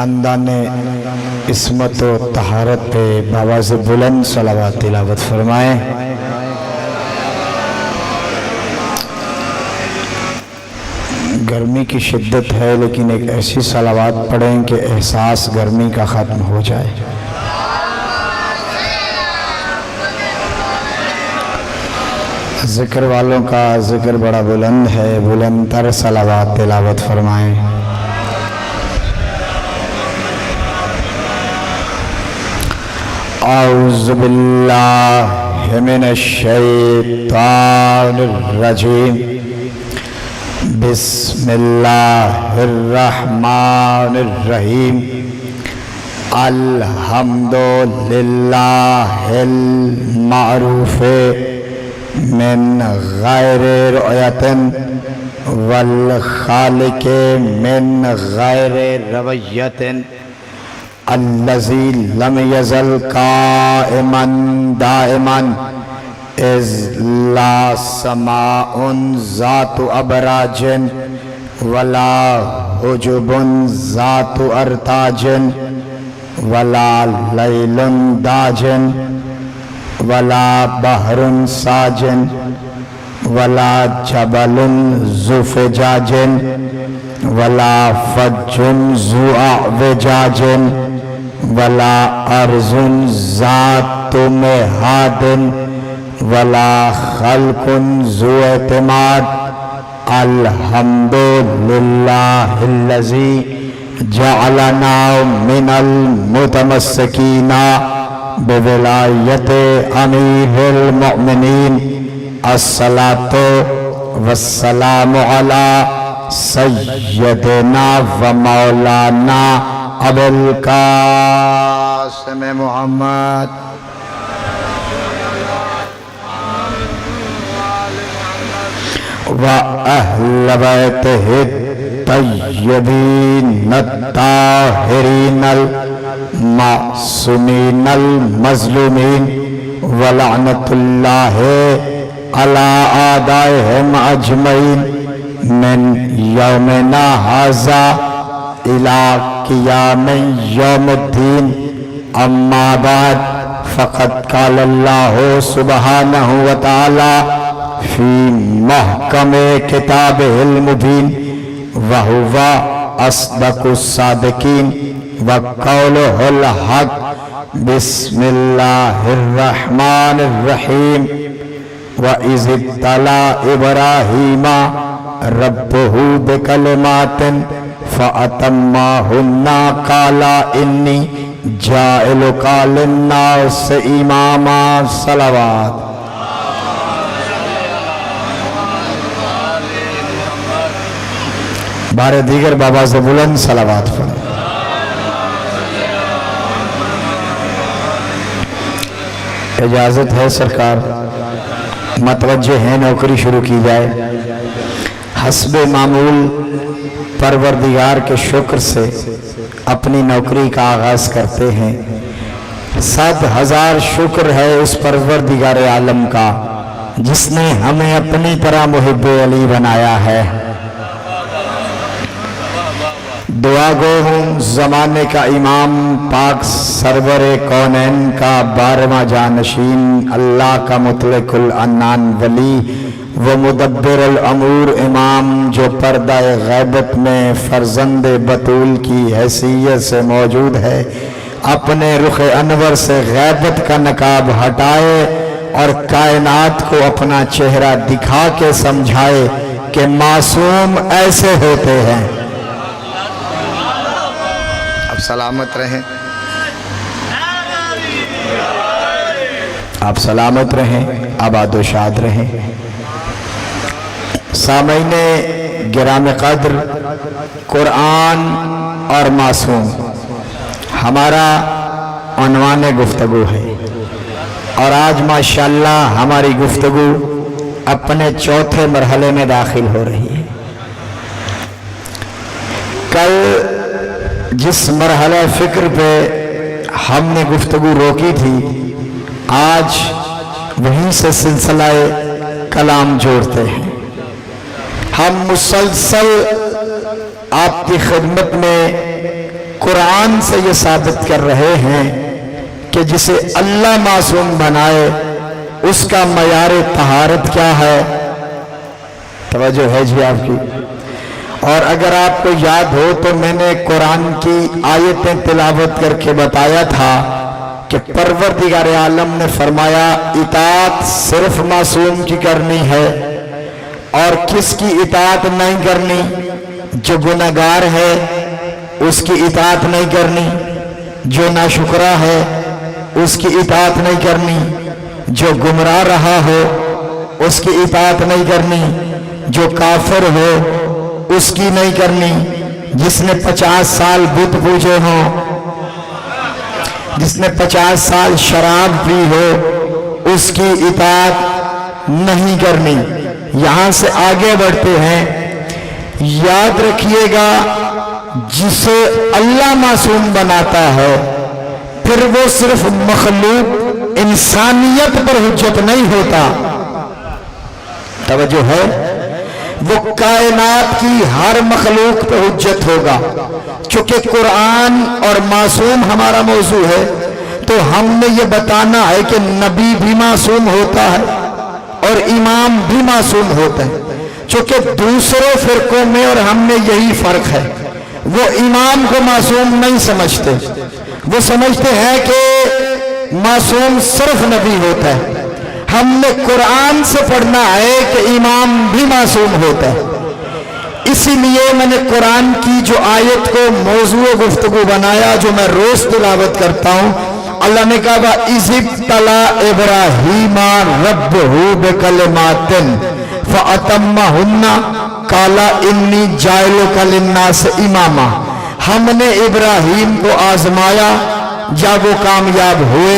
خاندان عصمت و طہارت پہ بآواز بلند صلوات تلاوت فرمائیں۔ گرمی کی شدت ہے لیکن ایک ایسی صلوات پڑھیں کہ احساس گرمی کا ختم ہو جائے۔ ذکر والوں کا ذکر بڑا بلند ہے، بلند تر صلوات تلاوت فرمائیں۔ اعوذ باللہ من الشیطان الرجیم، بسم اللہ الرحمن الرحیم، الحمد للہ المعروف من غیر رؤیت والخالق من غیر رویت، الذی لم یزل قائما دائما اذ لا سماء ذات ابراج ولا حجب ذات ارتاج ولا لیل داج ولا بحر ساج ولا جبل ذو فجاج ولا فج ذو اعوجاج ولا ارض ذات مہاد ولا خلق ذو اعتماد، الحمد للہ الذی جعلنا من المتمسکین بولایت امیر المؤمنین، الصلاۃ والسلام علی سیدنا و مولانا ابو القاسم محمد وأهل بيته الطيبين الطاهرين المعصومين المظلومين، ولعنة الله على أعدائهم أجمعين من يومنا هذا إلى قيام يوم الدين، أما بعد، فقد قال الله سبحانه وتعالى فی محکم کتابہ المبین وہو اصدق الصادقین وقولہ الحق، بسم اللہ الرحمن الرحیم، وَإِذِ ابْتَلَىٰ إِبْرَاهِيمَ رَبُّهُ بِكَلِمَاتٍ فَأَتَمَّهُنَّ قَالَ إِنِّي جَاعِلُكَ لِلنَّاسِ إِمَامًا، صلوات۔ بار دیگر بابا سے بلند صلوات فرمائیں۔ اجازت ہے سرکار، متوجہ ہے، نوکری شروع کی جائے۔ حسب معمول پروردگار کے شکر سے اپنی نوکری کا آغاز کرتے ہیں۔ 7,000 شکر ہے اس پروردگار عالم کا جس نے ہمیں اپنی طرح محب علی بنایا ہے۔ دعا گو ہوں زمانے کا امام پاک سرور کونین کا 12واں جانشین، اللہ کا مطلق العنان ولی و مدبر الامور امام، جو پردہ غیبت میں فرزند بطول کی حیثیت سے موجود ہے، اپنے رخ انور سے غیبت کا نقاب ہٹائے اور کائنات کو اپنا چہرہ دکھا کے سمجھائے کہ معصوم ایسے ہوتے ہیں۔ سلامت رہیں، آپ سلامت رہیں، آباد و شاد رہیں۔ سامعین گرام قدر، قرآن اور معصوم ہمارا عنوان گفتگو ہے، اور آج ماشاءاللہ ہماری گفتگو اپنے چوتھے مرحلے میں داخل ہو رہی ہے۔ کل جس مرحلہ فکر پہ ہم نے گفتگو روکی تھی، آج وہیں سے سلسلہ کلام جوڑتے ہیں۔ ہم مسلسل آپ کی خدمت میں قرآن سے یہ ثابت کر رہے ہیں کہ جسے اللہ معصوم بنائے اس کا معیار طہارت کیا ہے؟ توجہ ہے جی آپ کی؟ اور اگر آپ کو یاد ہو تو میں نے قرآن کی آیتیں تلاوت کر کے بتایا تھا کہ پروردگار عالم نے فرمایا اطاعت صرف معصوم کی کرنی ہے، اور کس کی اطاعت نہیں کرنی؟ جو گناہگار ہے اس کی اطاعت نہیں کرنی، جو ناشکرا ہے اس کی اطاعت نہیں کرنی، جو گمراہ رہا ہو اس کی اطاعت نہیں کرنی، جو کافر ہو اس کی نہیں کرنی، جس نے 50 سال بت پوجے ہوں، جس نے 50 سال شراب پی ہو اس کی اطاعت نہیں کرنی۔ یہاں سے آگے بڑھتے ہیں، یاد رکھیے گا جسے اللہ معصوم بناتا ہے پھر وہ صرف مخلوق انسانیت پر حجت نہیں ہوتا، توجہ ہے، وہ کائنات کی ہر مخلوق پہ حجت ہوگا۔ چونکہ قرآن اور معصوم ہمارا موضوع ہے تو ہم نے یہ بتانا ہے کہ نبی بھی معصوم ہوتا ہے اور امام بھی معصوم ہوتا ہے۔ چونکہ دوسرے فرقوں میں اور ہم میں یہی فرق ہے، وہ امام کو معصوم نہیں سمجھتے، وہ سمجھتے ہیں کہ معصوم صرف نبی ہوتا ہے۔ ہم نے قرآن سے پڑھنا ہے کہ امام بھی معصوم ہوتا ہے۔ اسی لیے میں نے قرآن کی جو آیت کو موضوع گفتگو بنایا، جو میں روز تلاوت کرتا ہوں، اللہ نے کہا وَإِذِ ابْتَلَىٰ إِبْرَاهِيمَ رَبُّهُ بِكَلِمَاتٍ فَأَتَمَّهُنَّ قَالَ إِنِّي جَاعِلُكَ لِلنَّاسِ إِمَامًا۔ ہم نے ابراہیم کو آزمایا، جب وہ کامیاب ہوئے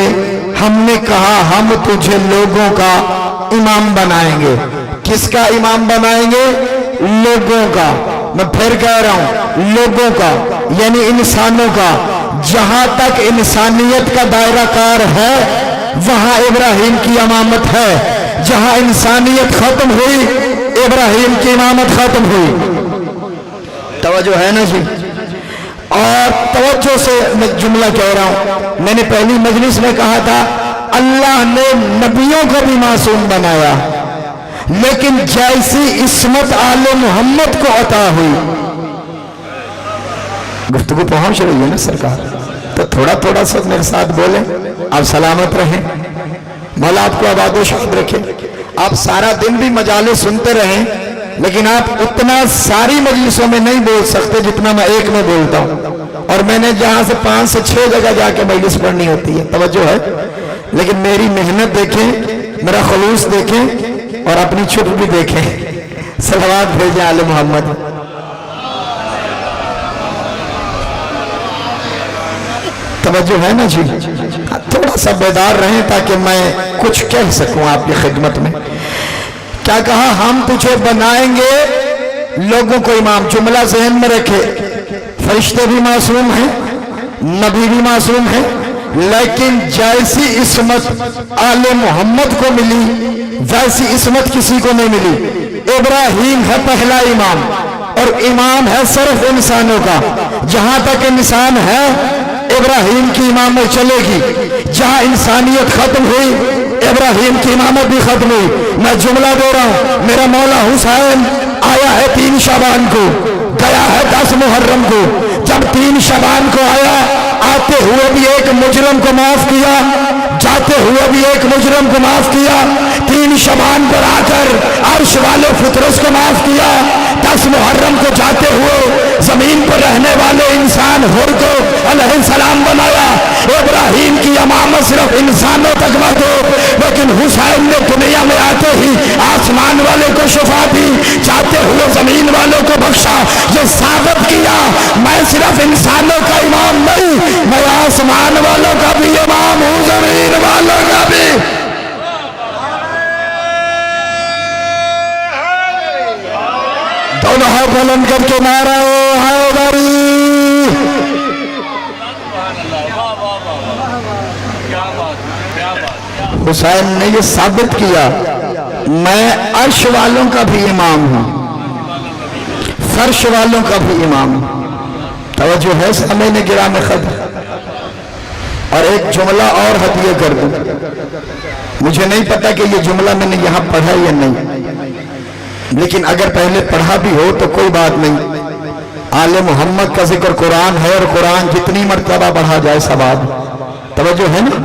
ہم نے کہا ہم تجھے لوگوں کا امام بنائیں گے۔ کس کا امام بنائیں گے؟ لوگوں کا۔ میں پھر کہہ رہا ہوں، لوگوں کا یعنی انسانوں کا۔ جہاں تک انسانیت کا دائرہ کار ہے وہاں ابراہیم کی امامت ہے، جہاں انسانیت ختم ہوئی ابراہیم کی امامت ختم ہوئی۔ توجہ ہے نا جی؟ اور توجہ سے میں جملہ کہہ رہا ہوں، میں نے پہلی مجلس میں کہا تھا اللہ نے نبیوں کو بھی معصوم بنایا، لیکن جیسی عصمت آل محمد کو عطا ہوئی۔ گفتگو پہنچ رہی ہے نا سرکار؟ تو تھوڑا تھوڑا سب میرے ساتھ بولیں، آپ سلامت رہیں، مولا آپ کو آباد و شاد رکھے۔ آپ سارا دن بھی مجالس سنتے رہیں، لیکن آپ اتنا ساری مجلسوں میں نہیں بول سکتے جتنا میں ایک میں بولتا ہوں، اور میں نے جہاں سے 5 سے 6 جگہ جا کے مجلس پڑھنی ہوتی ہے، توجہ ہے۔ لیکن میری محنت دیکھیں، میرا خلوص دیکھیں، اور اپنی چھپ بھی دیکھیں۔ صلوات بھیجیں آل محمد۔ توجہ ہے نا جی؟ تھوڑا سا بیدار رہیں تاکہ میں کچھ کہہ سکوں آپ کی خدمت میں۔ کیا کہا؟ ہم تجھے بنائیں گے لوگوں کو امام۔ جملہ ذہن میں رکھے، فرشتے بھی معصوم ہیں، نبی بھی معصوم ہیں، لیکن جیسی عصمت آل محمد کو ملی ویسی عصمت کسی کو نہیں ملی۔ ابراہیم ہے پہلا امام، اور امام ہے صرف انسانوں کا۔ جہاں تک انسان ہے ابراہیم کی امامت چلے گی، جہاں انسانیت ختم ہوئی ابراہیم کی امامت بھی ختم ہوئی۔ میں جملہ دے رہا ہوں، میرا مولا حسین آیا ہے 3 شعبان کو، گیا ہے 10 محرم کو۔ جب 3 شعبان کو آیا، آتے ہوئے بھی ایک مجرم کو معاف کیا، جاتے ہوئے بھی ایک مجرم کو معاف کیا۔ 3 شعبان پر آ کر عرش والے فطرس کو معاف کیا۔ 10 محرم کو جاتے ہوئے زمین پر رہنے والے انسان حر کو علیہ السلام بنایا۔ ابراہیم کی امامت صرف انسانوں تک مت ہو، لیکن حسین نے دنیا میں آتے ہی آسمان والے کو شفا دی، جاتے ہوئے زمین والوں کو بخشا۔ یہ ثابت کیا میں صرف انسانوں کا امام نہیں، میں آسمان والوں کا بھی امام ہوں، زمین والوں کا بھی۔ دونوں ہاتھ بلند کر کے نعرہ حیدری۔ حسین نے یہ ثابت کیا میں عرش والوں کا بھی امام ہوں، فرش والوں کا بھی امام ہوں۔ توجہ ہے سامعین گرامی قدر؟ اور ایک جملہ اور ہدیہ کر دوں، مجھے نہیں پتا کہ یہ جملہ میں نے یہاں پڑھا یا نہیں، لیکن اگر پہلے پڑھا بھی ہو تو کوئی بات نہیں، آل محمد کا ذکر قرآن ہے اور قرآن جتنی مرتبہ پڑھا جائے ثواب۔ توجہ ہے نا؟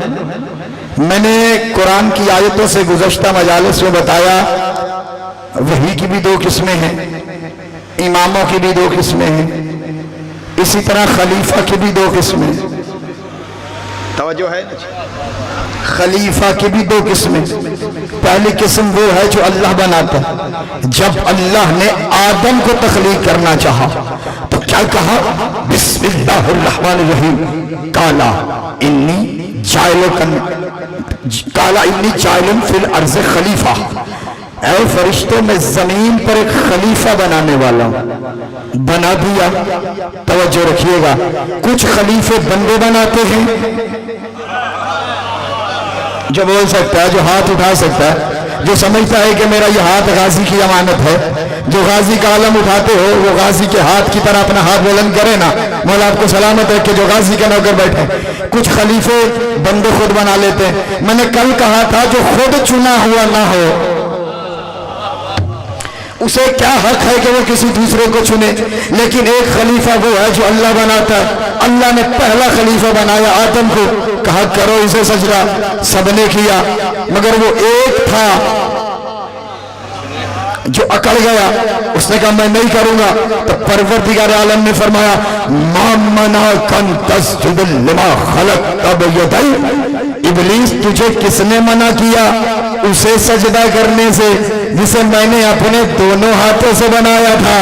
میں نے قرآن کی آیتوں سے گزشتہ مجالس میں بتایا وحی کی بھی دو قسمیں ہیں، اماموں کی بھی دو قسمیں ہیں، اسی طرح خلیفہ کی بھی دو قسمیں۔ توجہ ہے؟ خلیفہ کی بھی دو قسمیں۔ پہلی قسم وہ ہے جو اللہ بناتا ہے۔ جب اللہ نے آدم کو تخلیق کرنا چاہا تو کیا کہا؟ بسم اللہ الرحمن الرحیم، قالا انی جائل فی الارض خلیفہ، اے فرشتوں میں زمین پر ایک خلیفہ بنانے والا ہوں، بنا دیا۔ توجہ رکھیے گا، کچھ خلیفے بندے بناتے ہیں، جو بول سکتا ہے، جو ہاتھ اٹھا سکتا ہے، جو سمجھتا ہے کہ میرا یہ ہاتھ غازی کی امانت ہے، جو غازی کا علم اٹھاتے ہو وہ غازی کے ہاتھ کی طرح اپنا ہاتھ بلند کرے نا، مولا آپ کو سلامت رکھے، جو غازی کا نوکر بیٹھے۔ کچھ خلیفے بندے خود بنا لیتے ہیں۔ میں نے کل کہا تھا جو خود چنا ہوا نہ ہو اسے کیا حق ہے کہ وہ کسی دوسرے کو چنے، لیکن ایک خلیفہ وہ ہے جو اللہ بناتا ہے۔ اللہ نے پہلا خلیفہ بنایا آدم کو، کہا کرو اسے سجدہ، سب نے کیا، مگر وہ ایک تھا جو اکڑ گیا، اس نے کہا میں نہیں کروں گا، تو پروردگار عالم نے فرمایا ما منعک ان تسجد لما خلقت بیدی، ابلیس تجھے کس نے منع کیا اسے سجدہ کرنے سے جسے میں نے اپنے دونوں ہاتھوں سے بنایا تھا۔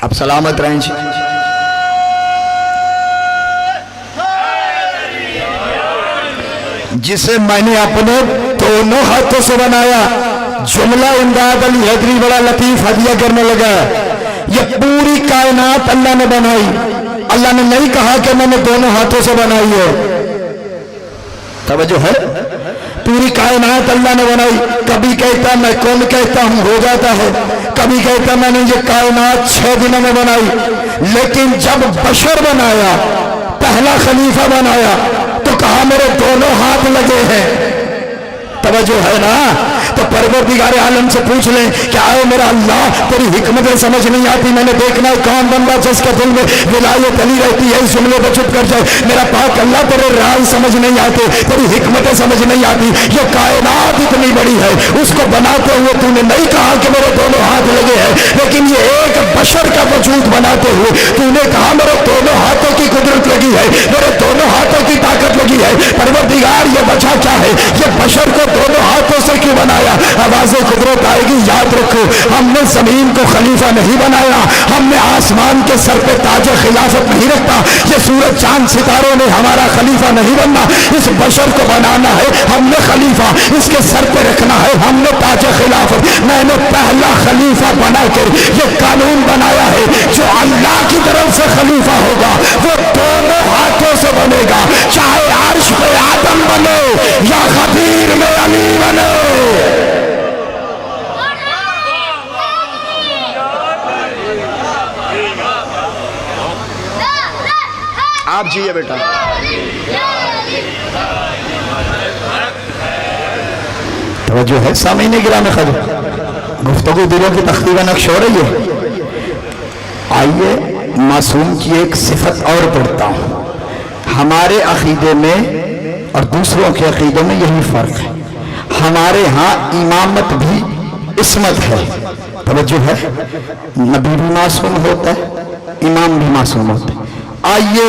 اب سلامت رہیں جی۔ جسے میں نے اپنے دونوں ہاتھوں سے بنایا۔ جملہ امداد علی حیدری بڑا لطیف ہدیہ کرنے لگا، یہ پوری کائنات اللہ نے بنائی، اللہ نے نہیں کہا کہ میں نے دونوں ہاتھوں سے بنائی ہے۔ توجہ ہے؟ پوری کائنات اللہ نے بنائی، کبھی کہتا میں کون کہتا ہوں ہو جاتا ہے، کبھی کہتا میں نے یہ کائنات 6 دنوں میں بنائی، لیکن جب بشر بنایا، پہلا خلیفہ بنایا تو کہا میرے دونوں ہاتھ لگے ہیں۔ توجہ ہے نا؟ تو پروردگار عالم سے پوچھ لیں کہ آئے میرا اللہ تیری حکمتیں سمجھ نہیں آتی، میں نے دیکھنا ہے کون بندہ جس کے دل میں ولایت علی رہتی ہے اس جملے پہ چپ کر جائے، میرا پاک اللہ تیرے راز سمجھ نہیں آتے، تیری حکمتیں سمجھ نہیں آتی، یہ کائنات اتنی بڑی ہے، اس کو بناتے ہوئے تو نے نہیں کہا کہ میرے دونوں ہاتھ لگے ہیں، لیکن یہ ایک بشر کا وجود بناتے ہوئے تو نے کہا میرے دونوں ہاتھوں کی قدرت لگی ہے، میرے دونوں ہاتھوں کی طاقت لگی ہے۔ پروردگار یہ وجہ کیا ہے؟ یہ بشر کو دونوں ہاتھوں سے کیوں بنایا؟ آواز قدرت آئے گی، یاد رکھو ہم نے زمین کو خلیفہ نہیں بنایا، ہم نے آسمان کے سر پہ تاج خلافت نہیں رکھتا، یہ سورج چاند ستاروں نے ہمارا خلیفہ نہیں بننا، اس بشر کو بنانا ہے ہم نے خلیفہ، اس کے سر پہ رکھنا ہے ہم نے تاج خلافت۔ میں نے پہلا خلیفہ بنا کر یہ قانون بنایا ہے، جو اللہ کی طرف سے خلیفہ ہوگا وہ دونوں ہاتھوں سے بنے گا، چاہے عرش پہ آدم بنے یا غدیر میں علی بنے۔ آپ جیئے بیٹا۔ توجہ ہے سامعین گرامی قدر، گفتگو دلوں کی تختی کا نقش ہو رہی ہے۔ آئیے معصوم کی ایک صفت اور پڑھتا ہوں۔ ہمارے عقیدے میں اور دوسروں کے عقیدوں میں یہی فرق ہے، ہمارے ہاں امامت بھی عصمت ہے۔ توجہ ہے، نبی بھی معصوم ہوتا ہے، امام بھی معصوم ہوتا ہے۔ آئیے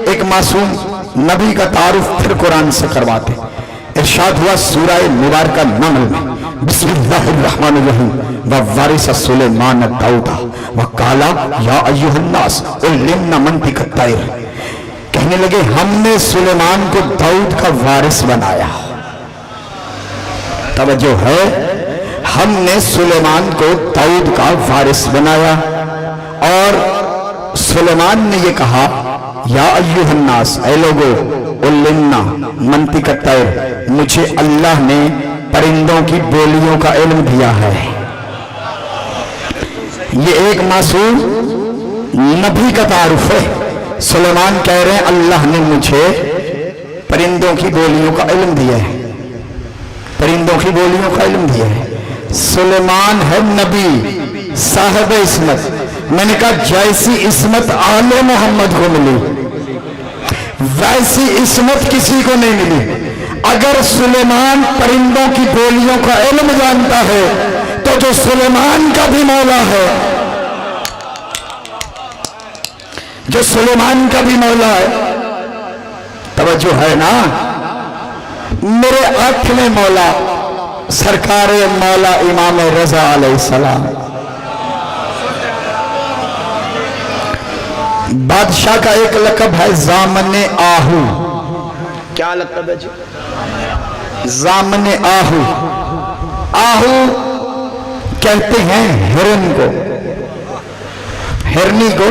ایک معصوم نبی کا تعارف پھر قرآن سے کرواتے۔ ارشاد ہوا سورہ مبارکہ نمل میں، بسم اللہ الرحمن الرحیم، وَوَرِثَ سُلَيْمَانَ دَاوُدَ وَقَالَ يَا أَيُّهَا النَّاسُ عُلِّمْنَا مَنطِقَ الطَّيْرِ۔ کہنے لگے ہم نے سلیمان کو داؤد کا وارث بنایا۔ توجہ ہے، ہم نے سلیمان کو داؤد کا وارث بنایا، اور سلیمان نے یہ کہا یا ایھا الناس، اے لوگو، علمنا منطق الطیر، مجھے اللہ نے پرندوں کی بولیوں کا علم دیا ہے۔ یہ ایک معصوم نبی کا تعارف ہے. سلیمان کہہ رہے ہیں اللہ نے مجھے پرندوں کی بولیوں کا علم دیا ہے, پرندوں کی بولیوں کا علم دیا ہے. سلیمان ہے نبی صاحب عصمت. میں نے کہا جیسی عصمت آل محمد کو ملی ویسی عصمت کسی کو نہیں ملی. اگر سلیمان پرندوں کی بولیوں کا علم جانتا ہے تو جو سلیمان کا بھی مولا ہے, جو سلیمان کا بھی مولا ہے, توجہ ہے نا, میرے آٹھویں مولا سرکار مولا امام رضا علیہ السلام. بادشاہ کا ایک لقب ہے زامن آہو. کیا لقب ہے جی؟ زامن آہو. آہو کہتے ہیں ہرن کو, ہرنی کو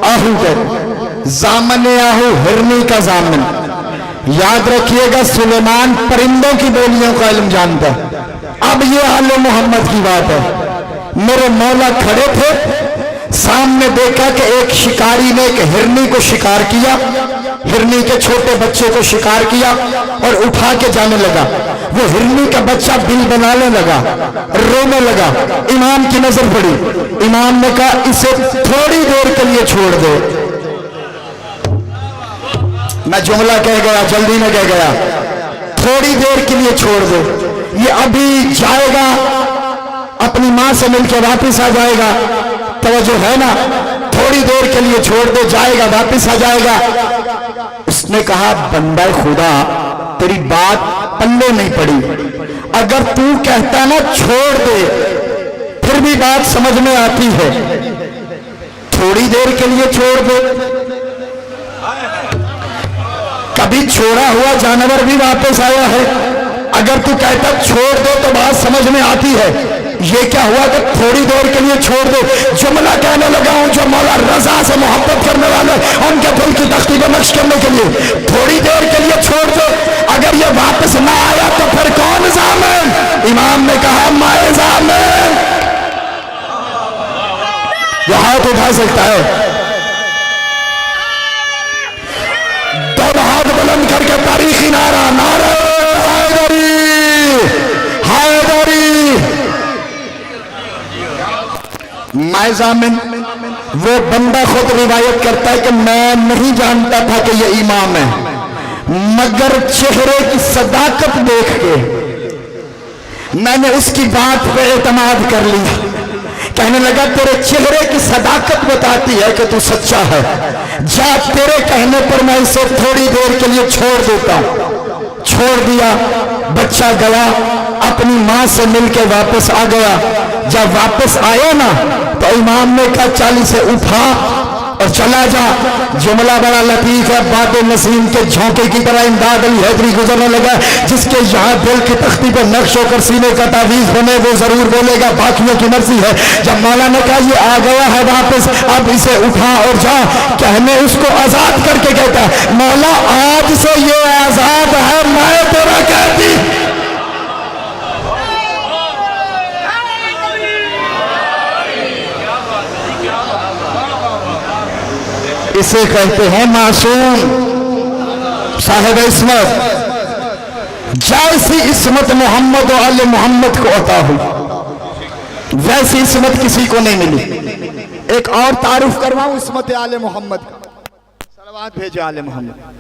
آہو کہتے ہیں. زامن آہو ہرنی کا زامن. یاد رکھیے گا سلیمان پرندوں کی بولیوں کا علم جانتا ہے. اب یہ آل محمد کی بات ہے. میرے مولا کھڑے تھے, سامنے دیکھا کہ ایک شکاری نے ایک ہرنی کو شکار کیا, ہرنی کے چھوٹے بچے کو شکار کیا اور اٹھا کے جانے لگا. وہ ہرنی کا بچہ بل بنانے لگا, رونے لگا. امام کی نظر پڑی, امام نے کہا اسے تھوڑی دیر کے لیے چھوڑ دو. میں جملہ کہہ گیا, جلدی میں کہہ گیا, تھوڑی دیر کے لیے چھوڑ دو. یہ ابھی جائے گا, اپنی ماں سے مل کے واپس آ جائے گا. توجہ ہے نا, تھوڑی دیر کے لیے چھوڑ دو, جائے گا واپس آ جائے گا. اس نے کہا بندہ خدا تیری بات پلے نہیں پڑی, اگر تو کہتا نا چھوڑ دے پھر بھی بات سمجھ میں آتی ہے, تھوڑی دیر کے لیے چھوڑ دے. کبھی چھوڑا ہوا جانور بھی واپس آیا ہے, اگر تو کہتا چھوڑ دو تو بات سمجھ میں آتی ہے. یہ کیا ہوا کہ تھوڑی دیر کے لیے چھوڑ دو. جملہ کہنے لگا ہوں جو مولا رضا سے محبت کرنے والے ان کے دل کی تختی پر نقش کرنے کے لیے, تھوڑی دیر کے لیے چھوڑ دو. اگر یہ واپس نہ آیا تو پھر کون ضامن؟ امام نے کہا میں ضامن. یہ ہاتھ اٹھا سکتا ہے, دو ہاتھ بلند کر کے تاریخی نعرہ, نعرہ حیدری, حیدری. میں ضامن. وہ بندہ خود روایت کرتا ہے کہ میں نہیں جانتا تھا کہ یہ امام ہے, مگر چہرے کی صداقت دیکھ کے میں نے اس کی بات پہ اعتماد کر لیا. کہنے لگا تیرے چہرے کی صداقت بتاتی ہے کہ تو سچا ہے, جا تیرے کہنے پر میں اسے تھوڑی دیر کے لیے چھوڑ دیتا. چھوڑ دیا, بچہ گیا, اپنی ماں سے مل کے واپس آ گیا. جب واپس آیا نا تو امام نے کہا چالی سے اٹھا اور چلا جا. جملہ بڑا لطیف ہے, باد نسیم کے جھونکے کی طرح امداد علی حیدری گزرنے لگا. جس کے یہاں دل کی تختی پہ نقش ہو کر سینے کا تعویذ بنے وہ ضرور بولے گا باقیوں کی مرضی ہے. جب مولا نے کہا یہ آ گیا ہے واپس, اب اسے اٹھا اور جا, کہنے اس کو آزاد کر کے کہتا ہے مولا آج سے یہ آزاد ہے, میں تیرا قیدی. اسے کہتے ہیں معصوم صاحب عصمت. جیسی عصمت محمد و آل محمد کو عطا ہو ویسی عصمت کسی کو نہیں ملی. ایک اور تعارف کرواؤں عصمت آل محمد کا. صلوات بھیجے آل محمد.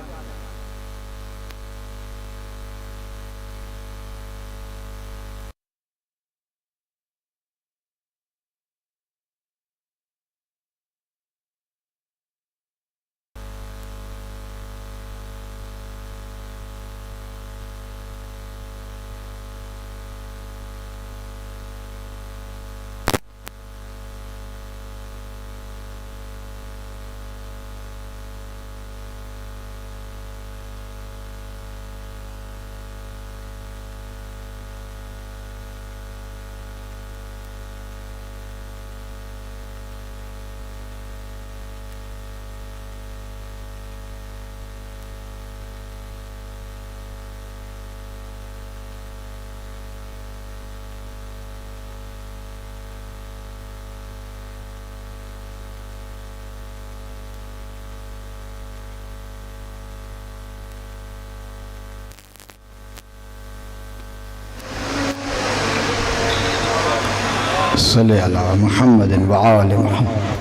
صلی علی محمد و آل محمد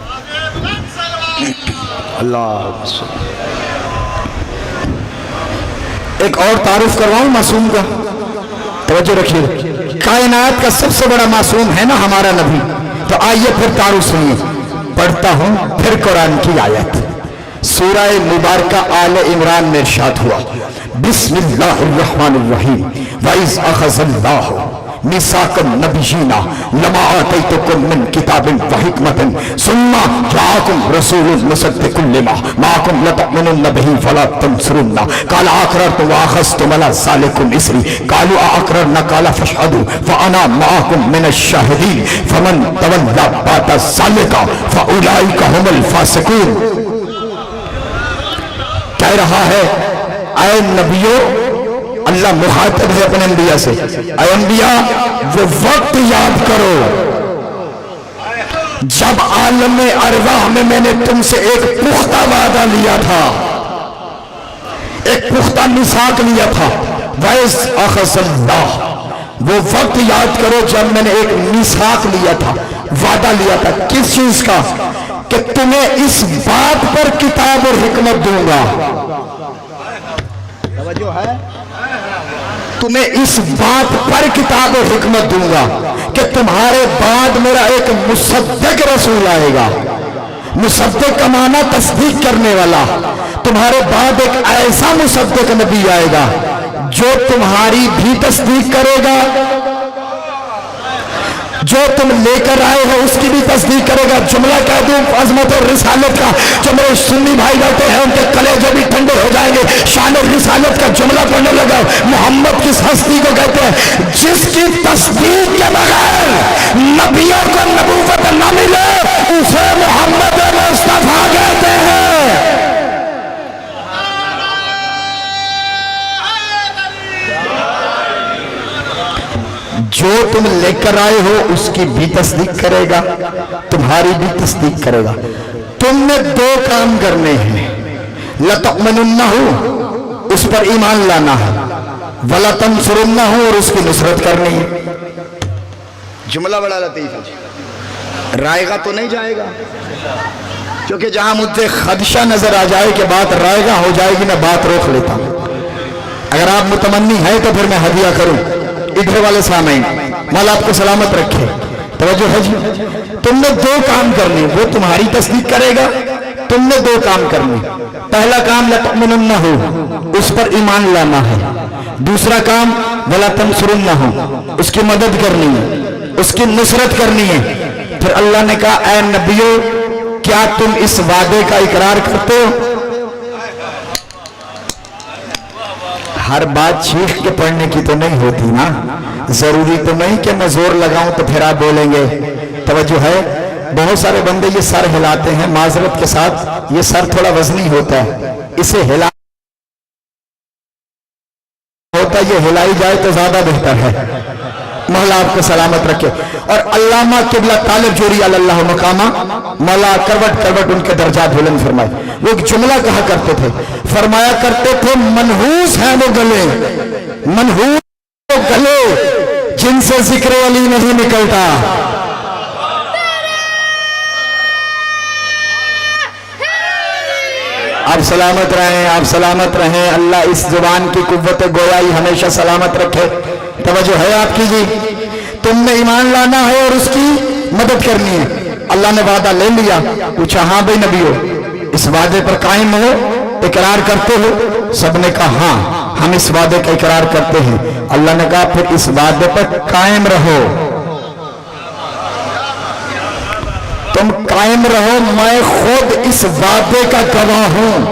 اللہ صلی۔ ایک اور تعارف کرواؤں معصوم کا، توجہ رکھیے، کائنات کا سب سے بڑا معصوم ہے نا ہمارا نبی، تو آئیے پھر تعارف سنیے، پڑھتا ہوں پھر قرآن کی آیت، سورہ مبارکہ آل عمران میں ارشاد ہوا، بسم اللہ الرحمن الرحیم، وَإِذْ أَخَذَ اللَّهُ مِيثَاقَ النَّبِيِّينَ لَمَا آتَيْتُكُم مِّن كِتَابٍ وَحِكْمَةٍ ثُمَّ جَاءَكُمْ رَسُولٌ مُصَدِّقٌ لِّمَا مَعَكُمْ لَتُؤْمِنُنَّ بِهِ وَلَا تَنصُرُنَّهُ قَالَ أَقْرَرْتُمْ وَأَخَذْتُمْ عَلَىٰ ذَٰلِكُمْ إِصْرِي قَالُوا أَأَقْرَرْنَا قَالَ فَاشْهَدُوا وَأَنَا مَعَكُمْ مِنَ الشَّاهِدِينَ فَمَن تَوَلَّىٰ بَعْدَ ذَٰلِكَ فَأُولَٰئِكَ هُمُ الْفَاسِقُونَ۔ کہہ رہا ہے اے نبیوں، اللہ مخاطب ہے اپنے انبیاء سے، اے انبیاء وہ وقت یاد کرو جب عالم ارواح میں نے تم سے ایک پختہ وعدہ لیا تھا، ایک پختہ میثاق لیا تھا، وَإِذْ أَخَذَ اللَّهُ، وہ وقت یاد کرو جب میں نے ایک میثاق لیا تھا، وعدہ لیا تھا، کس چیز کا؟ کہ تمہیں اس بات پر کتاب اور حکمت دوں گا، توجہ ہے، تمہیں اس بات پر کتاب و حکمت دوں گا کہ تمہارے بعد میرا ایک مصدق رسول آئے گا۔ مصدق کا معنی تصدیق کرنے والا، تمہارے بعد ایک ایسا مصدق نبی آئے گا جو تمہاری بھی تصدیق کرے گا، جو تم لے کر آئے ہو اس کی بھی تصدیق کرے گا۔ جملہ کہہ دوں عظمت اور رسالت کا، جو میرے سنی بھائی بیٹھے ہیں ان کے کلیجے بھی ٹھنڈے ہو جائیں گے، شان رسالت کا جملہ پڑھنے لگا۔ محمد کس ہستی کو کہتے ہیں جس کی تصدیق کے بغیر نبیوں کو نبوت نہ ملے، اسے محمد مصطفیٰ کہتے ہیں۔ جو تم لے کر آئے ہو اس کی بھی تصدیق کرے گا، تمہاری بھی تصدیق کرے گا۔ تم نے دو کام کرنے ہیں، لَتُؤْمِنُنَّهُ، اس پر ایمان لانا ہے، وَلَتَنْصُرُنَّهُ، اور اس کی نصرت کرنی ہے۔ جملہ بڑا لطیف ہے، رائے گا تو نہیں جائے گا، کیونکہ جہاں مجھے خدشہ نظر آ جائے کہ بات رائے گا ہو جائے گی میں بات روک لیتا ہوں۔ اگر آپ متمنی ہیں تو پھر میں ہدیہ کروں۔ ادھر والے سامعین مولا آپ کو سلامت رکھے، توجہ ہے جی۔ تم نے دو کام کرنے، وہ تمہاری تصدیق کرے گا، تم نے دو کام کرنے۔ پہلا کام لَتُؤْمِنُنَّهُ، اس پر ایمان لانا ہے۔ دوسرا کام وَلَتَنْصُرُنَّهُ، اس کی مدد کرنی ہے، اس کی نصرت کرنی ہے۔ پھر اللہ نے کہا اے نبیو کیا تم اس وعدے کا اقرار کرتے ہو؟ ہر بات چیخ کے پڑھنے کی تو نہیں ہوتی نا، ضروری تو نہیں کہ میں زور لگاؤں تو پھر آپ بولیں گے، توجہ ہے۔ بہت سارے بندے یہ سر ہلاتے ہیں، معذرت کے ساتھ یہ سر تھوڑا وزنی ہوتا ہے، اسے ہلا ہوتا ہے، یہ ہلائی جائے تو زیادہ بہتر ہے۔ مولا آپ کو سلامت رکھے۔ اور علامہ قبلہ طالب جوری اللہ مقامہ، مولا کروٹ کروٹ ان کے درجات بلند فرمائے۔ وہ ایک جملہ کہا کرتے تھے، فرمایا کرتے تھے منحوس ہیں وہ گلے، منحوس وہ گلے جن سے ذکر علی نہیں نکلتا۔ آپ سلامت رہیں، آپ سلامت رہیں، اللہ اس زبان کی قوت گویائی ہمیشہ سلامت رکھے۔ توجہ ہے آپ کی جی، تم نے ایمان لانا ہے اور اس کی مدد کرنی ہے۔ اللہ نے وعدہ لے لیا، پوچھا ہاں بھائی نبی ہو اس وعدے پر قائم ہو، اقرار کرتے ہو؟ سب نے کہا ہاں ہم اس وعدے کا اقرار کرتے ہیں۔ اللہ نے کہا پھر اس وعدے پر قائم رہو، تم قائم رہو، میں خود اس وعدے کا گواہ ہوں،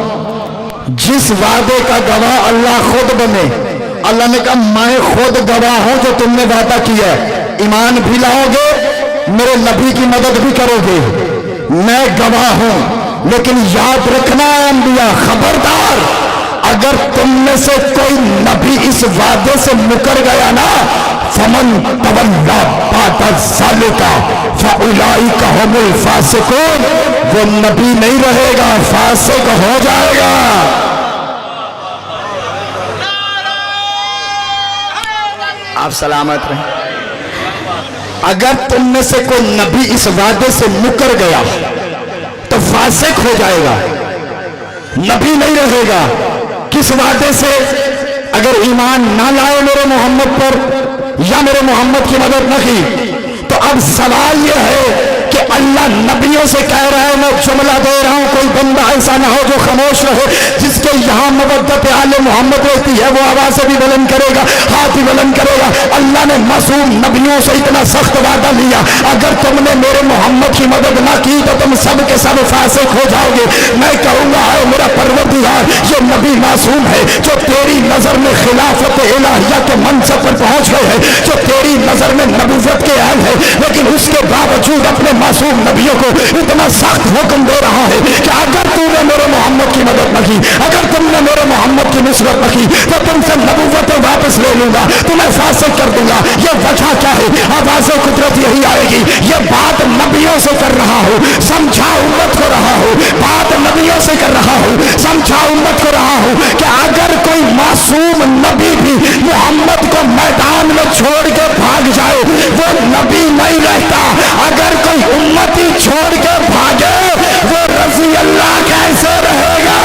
جس وعدے کا گواہ اللہ خود بنے۔ اللہ نے کہا میں خود گواہ ہوں جو تم نے وعدہ کیا ہے، ایمان بھی لاؤ گے، میرے نبی کی مدد بھی کرو گے، میں گواہ ہوں۔ لیکن یاد رکھنا انبیاء، خبردار اگر تم میں سے کوئی نبی اس وعدے سے مکر گیا نا، فمن تولا بعد ذالک فاولئک هم الفاسقون، وہ نبی نہیں رہے گا، فاسق ہو جائے گا۔ آپ سلامت رہیں۔ اگر تم میں سے کوئی نبی اس وعدے سے مکر گیا تو فاسق ہو جائے گا، نبی نہیں رہے گا۔ کس وعدے سے؟ اگر ایمان نہ لائے میرے محمد پر یا میرے محمد کی مدد نہ کی، تو اب سوال یہ ہے کہ اللہ نبیوں سے کہہ رہا ہے، میں جملہ دے رہا ہوں، کوئی بندہ ایسا نہ ہو جو خاموش رہے، جس کے یہاں مودت آل محمد رہتی ہے وہ آوازیں بھی بلند کرے گا، ہاتھ بھی بلند کرے گا۔ اللہ نے معصوم نبیوں سے اتنا سخت وعدہ لیا، اگر تم نے میرے محمد کی مدد نہ کی تو تم سب کے سب فاسق ہو جاؤ گے۔ میں کہوں گا اے میرا پروردگار، یہ نبی معصوم ہے جو تیری نظر میں خلافت الہیہ کے منصب پر پہنچ گئے ہیں، جو تیری نظر میں نبوت کے اہل ہے، لیکن اس کے باوجود اپنے معصوم نبیوں کو اتنا سخت حکم دے رہا ہے کہ اگر تم نے میرے محمد کی مدد نہ کی، اگر تم نے میرے محمد کی نصرت نہ کی، تو تم سے نبوتیں واپس لے لوں گا، تمہیں فاسق کر دوں گا۔ یہ وجہ کیا ہے؟ آواز قدرت یہی آئے گی، یہ بات نبیوں سے کر رہا ہوں، سمجھا امت کو رہا ہوں، بات نبیوں سے کر رہا ہوں، سمجھا امت کو رہا ہوں کہ اگر کوئی معصوم نبی بھی محمد کو میدان میں چھوڑ کے بھاگ جائے وہ نبی نہیں رہتا، اگر کوئی امتی چھوڑ کے بھاگے وہ رضی اللہ کیسے رہے گا؟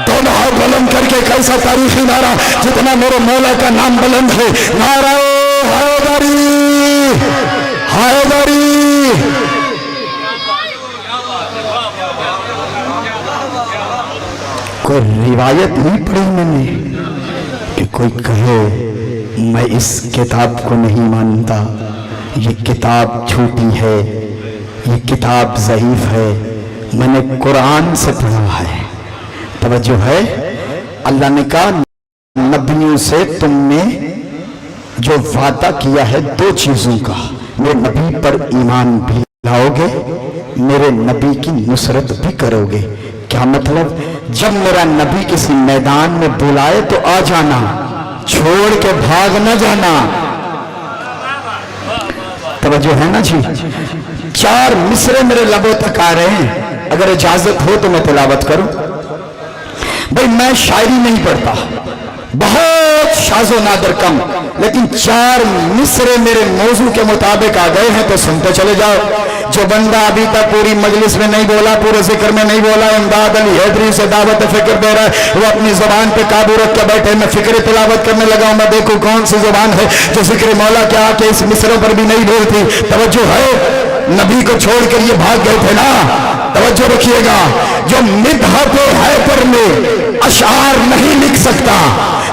دونوں ہاتھ بلند کر کے کیسا تاریخی نعرہ، جتنا میرے مولا کا نام بلند ہے، نعرہ حیدری حیدری۔ کوئی روایت نہیں پڑھی میں نے کہ کوئی کہے میں اس کتاب کو نہیں مانتا، یہ کتاب جھوٹی ہے، یہ کتاب ضعیف ہے، میں نے قرآن سے پڑھا ہے۔ توجہ ہے، اللہ نے کہا نبیوں سے تم نے جو وعدہ کیا ہے دو چیزوں کا، میرے نبی پر ایمان بھی لاؤ گے، میرے نبی کی نصرت بھی کرو گے۔ کیا مطلب؟ جب میرا نبی کسی میدان میں بلائے تو آ جانا، چھوڑ کے بھاگ نہ جانا۔ توجہ ہے نا جی؟ 4 مصرے میرے لبوں تک آ رہے ہیں، اگر اجازت ہو تو میں تلاوت کروں۔ بھئی میں شاعری نہیں پڑھتا، بہت شاذ و نادر کم، لیکن 4 مصرے میرے موضوع کے مطابق آ گئے ہیں تو سنتے چلے جاؤ۔ جو بندہ ابھی تک پوری مجلس میں نہیں بولا، پورے ذکر میں نہیں بولا، امداد علی حیدری سے دعوت فکر دے رہا ہے، وہ اپنی زبان پہ قابو رکھ کے بیٹھے، میں فکر تلاوت کرنے لگا ہوں، میں دیکھوں کون سی زبان ہے جو ذکر مولا کے آ کے اس مصروں پر بھی نہیں بولتی۔ توجہ ہے، نبی کو چھوڑ کر یہ بھاگ گئے تھے نا، توجہ رکھیے گا۔ جو مدحت حیدر میں اشعار نہیں لکھ سکتا،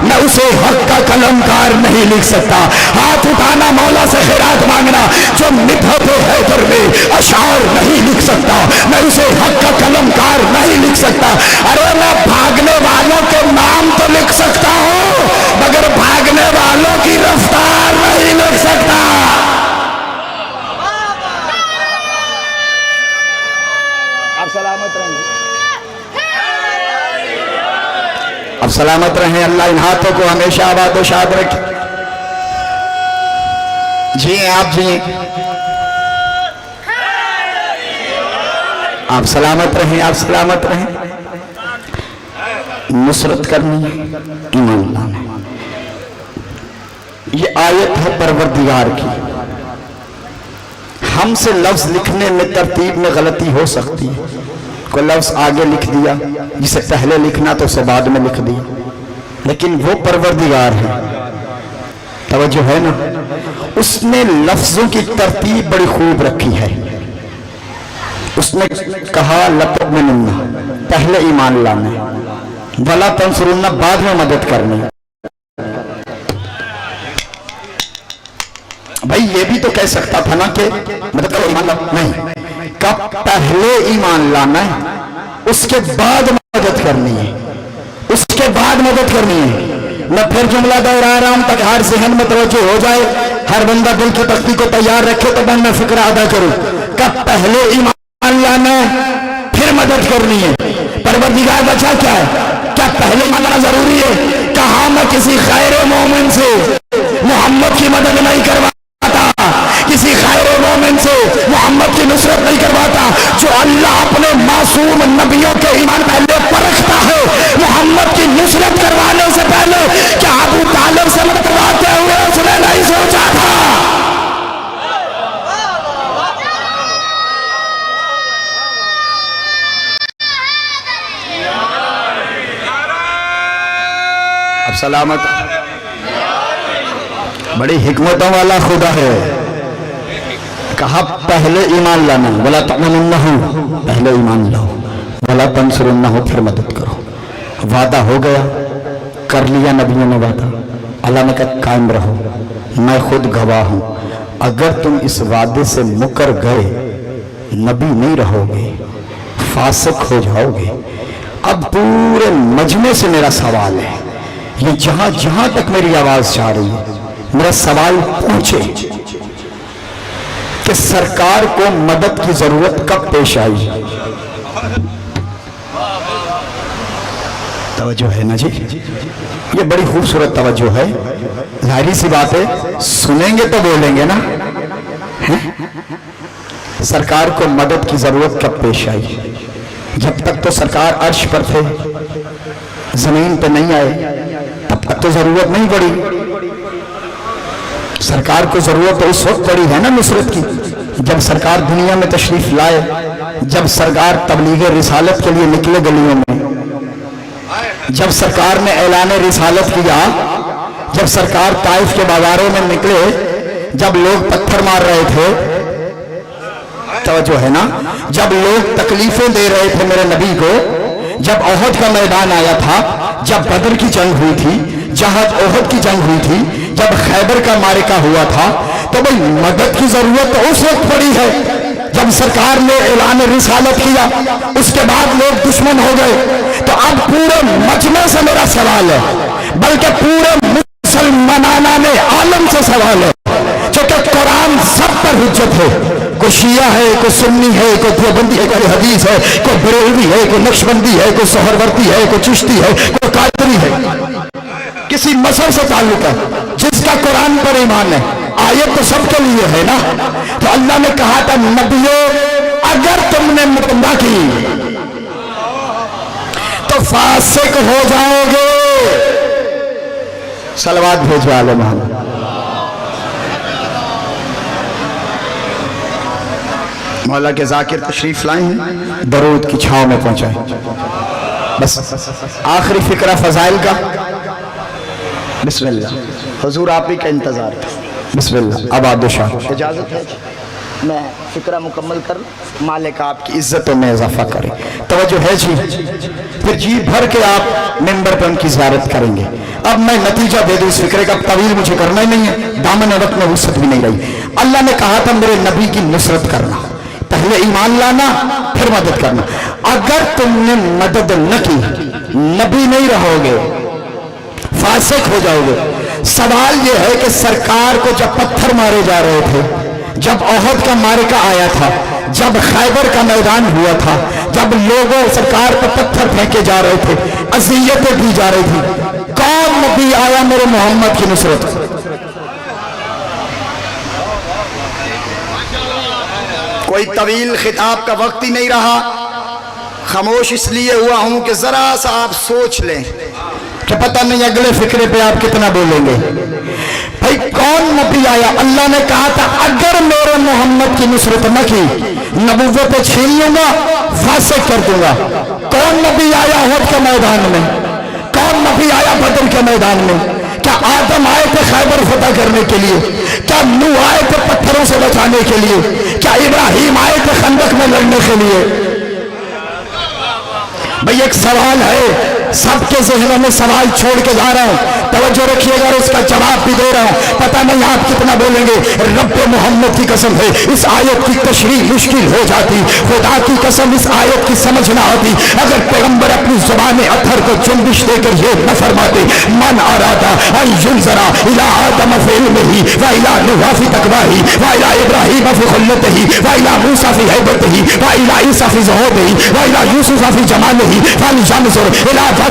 میں اسے حق کا قلمکار نہیں لکھ سکتا۔ ہاتھ اٹھانا، مولا سے خیرات مانگنا۔ جو مدحت حیدر میں اشعار نہیں لکھ سکتا، میں اسے حق کا قلمکار نہیں لکھ سکتا۔ ارے میں بھاگنے والوں کے نام تو لکھ سکتا ہوں مگر بھاگنے والوں کی رفتار نہیں لکھ سکتا۔ آپ سلامت رہیں، اب سلامت رہیں، اللہ ان ہاتھوں کو ہمیشہ آباد و شاد رکھے۔ جی آپ جی آپ سلامت رہیں، آپ سلامت رہیں۔ نصرت کرنی، ایمان لانا، یہ آیت ہے پروردگار کی۔ ہم سے لفظ لکھنے میں ترتیب میں غلطی ہو سکتی ہے، کوئی لفظ آگے لکھ دیا جسے پہلے لکھنا تو اسے بعد میں لکھ دیا، لیکن وہ پروردگار ہے۔ توجہ ہے نا، اس نے لفظوں کی ترتیب بڑی خوب رکھی ہے۔ اس نے کہا لَتُؤْمِنُنَّ، پہلے ایمان لانا، وَلَا تَنْصُرُنَّ، بعد میں مدد کرنی۔ بھائی یہ بھی تو کہہ سکتا تھا نا کہ مدد کرو ایمان لاؤ، نہیں، کہا پہلے ایمان لانا ہے، اس کے بعد مدد کرنی ہے، اس کے بعد مدد کرنی ہے۔ میں پھر جملہ دہرا رہا ہوں تاکہ ہر ذہن میں توجہ ہو جائے، ہر بندہ دل کی تختی کو تیار رکھے تو میں فکر ادا کروں۔ کہا پہلے ایمان لانا ہے پھر مدد کرنی ہے۔ پروردگار وجہ کیا ہے؟ کیا پہلے ماننا ضروری ہے؟ کہاں میں کسی خیر مومن سے محمد کی مدد نہیں کرواتا، کسی خیر مومن سے محمد محمد کی نصرت نہیں کرواتا. جو اللہ اپنے معصوم نبیوں کے ایمان پہلے پرکھتا ہے محمد کی نصرت کروانے سے پہلے کیا ابو طالب سے مت کرواتے ہوئے اس نے نہیں سوچا تھا؟ اب سلامت. بڑی حکمتوں والا خدا ہے. کہا پہلے ایمان لانا ولا تؤمننہ، پہلے ایمان لاؤ، ولا تنصرنہ، پھر مدد کرو. وعدہ ہو گیا، کر لیا نبیوں نے وعدہ. اللہ نے کہا قائم رہو، میں خود گواہ ہوں. اگر تم اس وعدے سے مکر گئے نبی نہیں رہو گے، فاسق ہو جاؤ گے. اب پورے مجمع سے میرا سوال ہے، یہ جہاں جہاں تک میری آواز جا رہی ہے میرا سوال پوچھے کہ سرکار کو مدد کی ضرورت کب پیش آئی؟ توجہ ہے نا جی؟ یہ بڑی خوبصورت توجہ ہے. ظاہری سی بات ہے، سنیں گے تو بولیں گے نا. سرکار کو مدد کی ضرورت کب پیش آئی؟ جب تک تو سرکار عرش پر تھے، زمین پہ نہیں آئے، تب تک تو ضرورت نہیں پڑی. سرکار کو ضرورت تو اس وقت پڑی ہے نا نصرت کی، جب سرکار دنیا میں تشریف لائے، جب سرکار تبلیغ رسالت کے لیے نکلے گلیوں میں، جب سرکار نے اعلان رسالت کیا، جب سرکار طائف کے بازاروں میں نکلے، جب لوگ پتھر مار رہے تھے. توجہ ہے نا؟ جب لوگ تکلیفیں دے رہے تھے میرے نبی کو، جب احد کا میدان آیا تھا، جب بدر کی جنگ ہوئی تھی، جہاں احد کی جنگ ہوئی تھی، جب خیبر کا معرکہ ہوا تھا، تو بھئی مدد کی ضرورت تو اس وقت پڑی ہے جب سرکار نے اعلان رسالت کیا. اس کے بعد لوگ دشمن ہو گئے. تو اب پورے مجمع سے میرا سوال ہے، بلکہ پورے مسلمانان عالم سے سوال ہے، چونکہ قرآن سب پر حجت ہے. کوئی شیعہ ہے، کوئی سنی ہے، کوئی دیوبندی ہے، کوئی حدیث ہے، کوئی بریلوی ہے، کوئی نقشبندی ہے، کوئی سہروردی ہے، کوئی چشتی ہے، کوئی قادری ہے، کسی مذہب سے تعلق ہے. جس کا قرآن پر ایمان ہے، آیت تو سب کے لیے ہے نا. تو اللہ نے کہا تھا نبیوں اگر تم نے متبع کی تو فاسق ہو جاؤ گے. صلوات بھیجو آل محمد. مولا کے ذاکر تشریف لائے ہیں، درود کی چھاؤں میں پہنچائیں. بس آخری فقرہ فضائل کا. بسم اللہ. حضور آپ ہی کا انتظار تھا. بسم اللہ. اب آدھو شاہ اجازت ہے میں فقرہ مکمل کر لوں، مالک آپ کی عزتوں میں اضافہ کرے. توجہ ہے جی؟ پھر جی بھر کے آپ ممبر پر ان کی زیارت کریں گے. اب میں نتیجہ دے دوں اس فقرے کا، طویل مجھے کرنا ہی نہیں ہے، دامن وقت میں وسعت بھی نہیں رہی. اللہ نے کہا تھا میرے نبی کی نصرت کرنا، پہلے ایمان لانا پھر مدد کرنا. اگر تم نے مدد نہ کی نبی نہیں رہو گے، فاسق ہو جاؤ گے. سوال یہ ہے کہ سرکار کو جب پتھر مارے جا رہے تھے، جب احد کا معرکہ آیا تھا، جب خیبر کا میدان ہوا تھا، جب لوگوں سرکار پر پتھر پھینکے جا رہے تھے، اذیتیں دی جا رہی تھی، کون نبی آیا میرے محمد کی نصرت؟ کوئی طویل خطاب کا وقت ہی نہیں رہا. خاموش اس لیے ہوا ہوں کہ ذرا سا آپ سوچ لیں کہ پتہ نہیں اگلے فقرے پہ آپ کتنا بولیں گے. بھائی کون نبی آیا؟ اللہ نے کہا تھا اگر میرے محمد کی نصرت نہ کی نبوت چھین لوں گا، فاسق کر دوں گا. کون نبی آیا احد کے میدان میں؟ کون نبی آیا بدر کے میدان میں؟ کیا آدم آئے تھے خیبر فتح کرنے کے لیے؟ کیا نوح آئے تھے پتھروں سے بچانے کے لیے؟ کیا ابراہیم آئے تھے خندق میں لڑنے کے لیے؟ بھئی ایک سوال ہے، سب کے ذہنوں میں سوال چھوڑ کے جا رہا ہوں، توجہ رکھیے گا، اس کا جواب بھی دے رہا ہوں. پتہ نہیں آپ کتنا بولیں گے. رب محمد کی قسم ہے اس آیت کی تشریح مشکل ہو جاتی. خدا کی قسم اس آیت کی سمجھ نہ آتی اگر پیغمبر اپنی زبان اطہر کو جنبش دے کر یہ نہ فرماتے من ارادہ ان ینظر الی آدم فی علمہ و الی نوح فی تقویہ و الی ابراہیم فی خلتہ و الی موسیٰ فی ہیبتہ و الی عیسیٰ فی ظہورہ و الی یوسف فی جمالہ فلینظر الی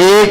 1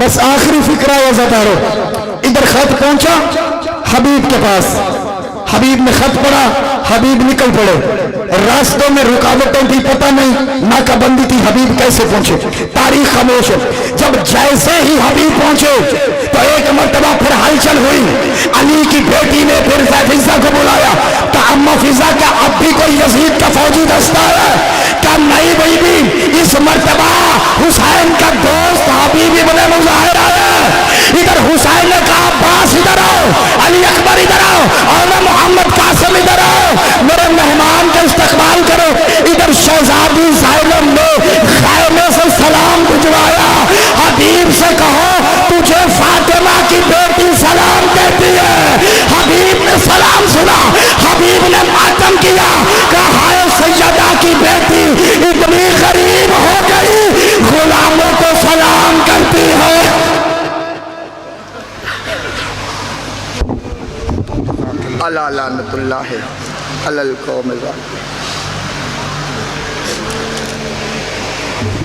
بس آخری فکرہ وزدارو، ادھر خط پہنچا حبیب کے پاس، حبیب نے خط پڑھا، حبیب نکل پڑے، راستوں میں رکاوٹیں تھی پتہ نہیں، ناکہ بندی تھی، حبیب کیسے پہنچے؟ تاریخ خاموش ہے۔ جب جیسے ہی حبیب پہنچے تو ایک مرتبہ پھر ہلچل ہوئی، علی کی بیٹی نے پھر فضا کو بلایا کہ اما فضا کیا اب بھی کوئی یزید کا فوجی دستہ ہے؟ کہ نہیں بھائی بھی، اس مرتبہ حسین کا دوست حبیب ابن مظاہر آیا، ادھر حسین نے کہا عباس ادھر آؤ، علی اکبر ادھر آؤ، اور محمد قاسم ادھر آؤ، میرے مہمان کا استقبال کرو۔ ادھر شہزادی زینب نے خیمے سے سلام بھجوایا، حبیب سے کہو تجھے فاطمہ کی بیٹی سلام کہتی ہے۔ حبیب نے سلام سنا، حبیب نے ماتم کیا کہ ہائے سیدہ کی بیٹی اتنی غریب ہو گئی، غلاموں کو سلام کرتی ہے۔ اللہ لعنت اللہ علی القوم الظالمین۔